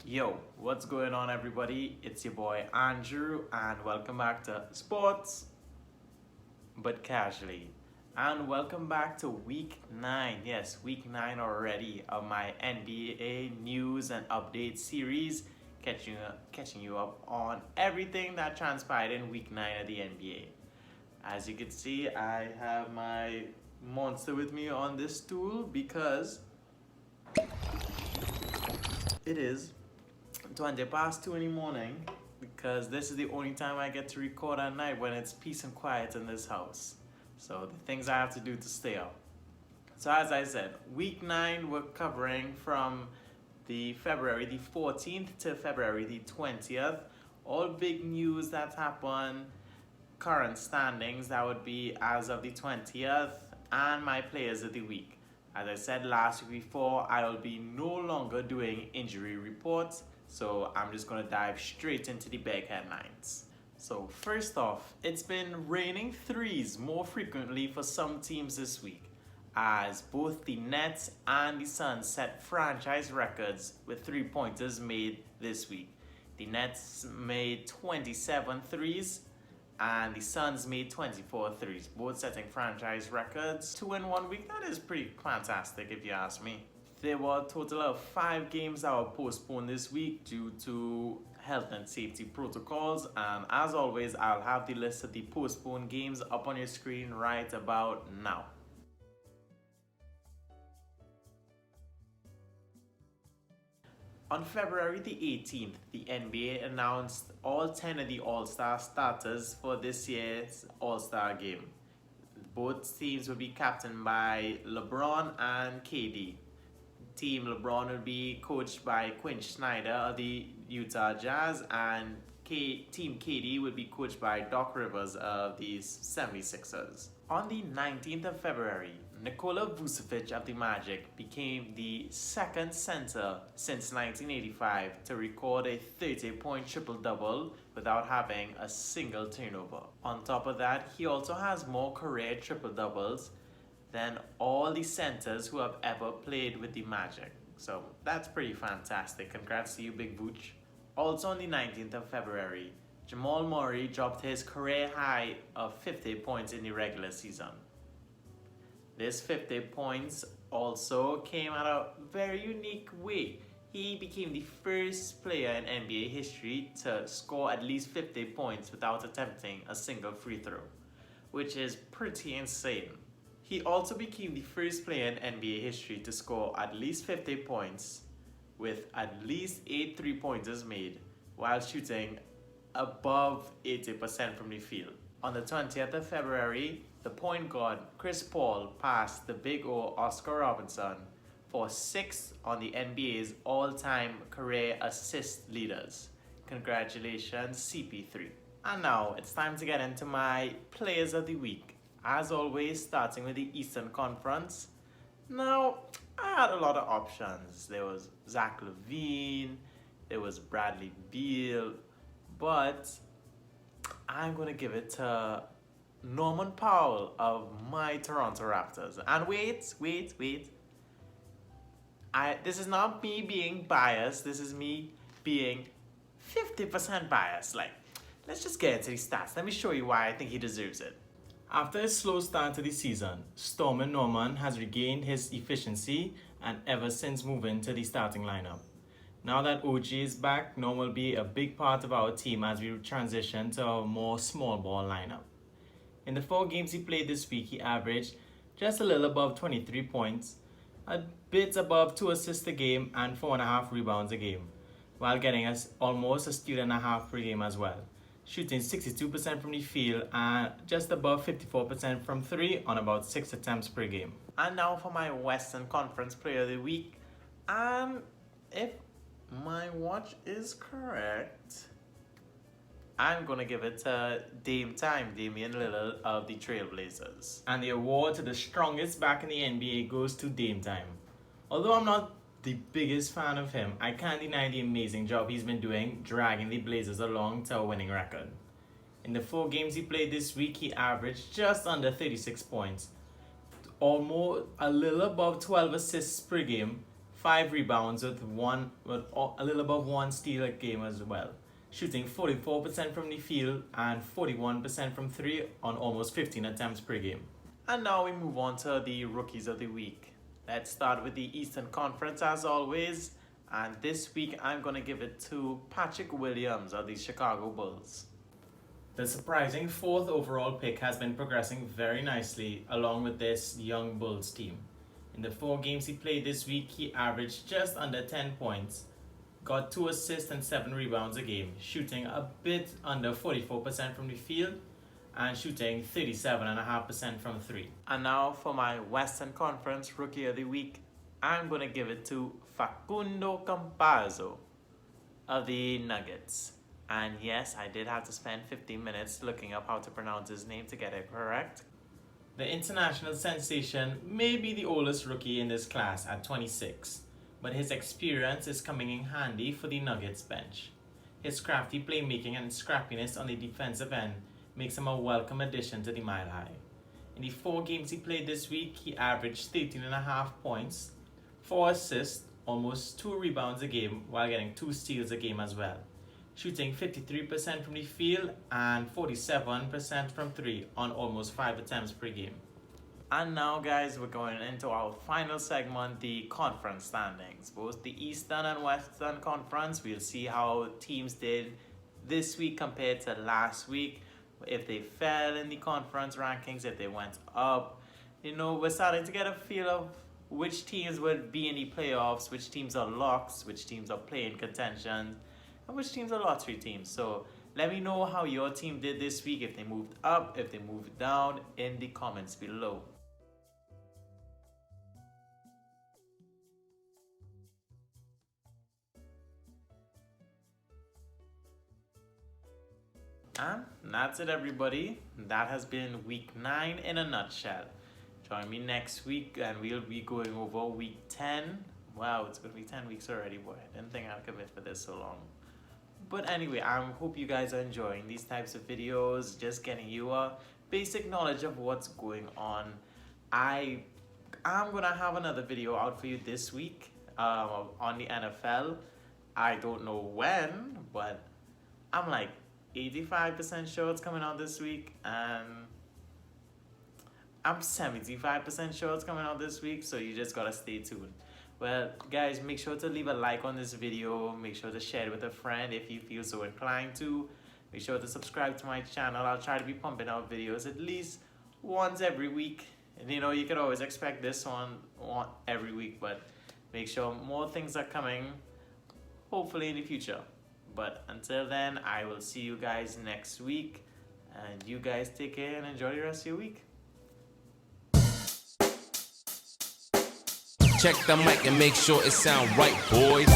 Yo, what's going on, everybody? It's your boy Andrew, and welcome back to Sports But Casually. And welcome back to week 9. Yes, week 9 already of my NBA news and update series, catching you up on everything that transpired in week 9 of the NBA. As you can see, I have my monster with me on this stool because it is 20 past 2 in the morning because this is the only time I get to record at night when it's peace and quiet in this house. So the things I have to do to stay up. So as I said, week 9 we're covering from the February the 14th to February the 20th. All big news that happened, current standings that would be as of the 20th, and my players of the week. As I said last week before, I will be no longer doing injury reports, so I'm just going to dive straight into the big headlines. So first off, it's been raining threes more frequently for some teams this week, as both the Nets and the Suns set franchise records with three-pointers made this week. The Nets made 27 threes, and the Suns made 24 threes, both setting franchise records. 2 in 1 week, that is pretty fantastic if you ask me. There were a total of 5 games that were postponed this week due to health and safety protocols, and as always, I'll have the list of the postponed games up on your screen right about now. On February the 18th, the NBA announced all 10 of the All-Star starters for this year's All-Star game. Both teams will be captained by LeBron and KD. Team LeBron will be coached by Quinn Snyder of the Utah Jazz, and Team KD will be coached by Doc Rivers of the 76ers. On the 19th of February, Nikola Vucevic of the Magic became the second center since 1985 to record a 30-point triple-double without having a single turnover. On top of that, he also has more career triple-doubles than all the centers who have ever played with the Magic. So that's pretty fantastic. Congrats to you, Big Vooch. Also on the 19th of February, Jamal Murray dropped his career high of 50 points in the regular season. This 50 points also came at a very unique way. He became the first player in NBA history to score at least 50 points without attempting a single free throw, which is pretty insane. He also became the first player in NBA history to score at least 50 points with at least 8 three-pointers made while shooting above 80% from the field. On the 20th of February, the point guard Chris Paul passed the Big O Oscar Robertson for 6th on the NBA's all-time career assist leaders. Congratulations, CP3. And now it's time to get into my players of the week. As always, starting with the Eastern Conference. Now, I had a lot of options. There was Zach LaVine, there was Bradley Beal, but I'm going to give it to Norman Powell of my Toronto Raptors. And wait. This is not me being biased. This is me being 50% biased. Let's just get into the stats. Let me show you why I think he deserves it. After a slow start to the season, Stormin Norman has regained his efficiency and ever since moving to the starting lineup. Now that OG is back, Norm will be a big part of our team as we transition to a more small ball lineup. In the 4 games he played this week, he averaged just a little above 23 points, a bit above 2 assists a game and 4.5 rebounds a game, while getting us almost a steal and a half per game as well, shooting 62% from the field and just above 54% from 3 on about 6 attempts per game. And now for my Western Conference Player of the Week, and if my watch is correct, I'm going to give it to Damian Lillard of the Trailblazers. And the award to the strongest back in the NBA goes to Dame Time. Although I'm not the biggest fan of him, I can't deny the amazing job he's been doing dragging the Blazers along to a winning record. In the 4 games he played this week, he averaged just under 36 points, almost a little above 12 assists per game, 5 rebounds with a little above 1 steal a game as well, shooting 44% from the field and 41% from 3 on almost 15 attempts per game. And now we move on to the Rookies of the Week. Let's start with the Eastern Conference as always. And this week I'm going to give it to Patrick Williams of the Chicago Bulls. The surprising 4th overall pick has been progressing very nicely along with this young Bulls team. In the 4 games he played this week, he averaged just under 10 points, got 2 assists and 7 rebounds a game, shooting a bit under 44% from the field and shooting 37.5% from 3. And now for my Western Conference Rookie of the Week, I'm going to give it to Facundo Campazzo of the Nuggets. And yes, I did have to spend 15 minutes looking up how to pronounce his name to get it correct. The international sensation may be the oldest rookie in this class at 26, but his experience is coming in handy for the Nuggets bench. His crafty playmaking and scrappiness on the defensive end makes him a welcome addition to the Mile High. In the 4 games he played this week, he averaged 13.5 points, 4 assists, almost 2 rebounds a game while getting 2 steals a game as well, shooting 53% from the field and 47% from 3 on almost 5 attempts per game. And now guys, we're going into our final segment, the conference standings. Both the Eastern and Western Conference, we'll see how teams did this week compared to last week. If they fell in the conference rankings, if they went up. You know, we're starting to get a feel of which teams will be in the playoffs, which teams are locks, which teams are playing contention, and which teams are lottery teams. So let me know how your team did this week, if they moved up, if they moved down, in the comments below. And that's it everybody. That has been week 9 in a nutshell. Join me next week and we'll be going over week 10. Wow, it's going to be 10 weeks already, boy. I didn't think I'd commit for this so long. But anyway, I hope you guys are enjoying these types of videos, just getting you a basic knowledge of what's going on. I'm going to have another video out for you this week on the NFL. I don't know when, but I'm like 85% sure it's coming out this week, and I'm 75% sure it's coming out this week, so you just gotta stay tuned. Well guys, make sure to leave a like on this video, make sure to share it with a friend if you feel so inclined to. Make sure to subscribe to my channel. I'll try to be pumping out videos at least once every week, and you know, you could always expect this one every week, but make sure more things are coming hopefully in the future. But until then, I will see you guys next week. And you guys take care and enjoy the rest of your week. Check the mic and make sure it sound right, boys.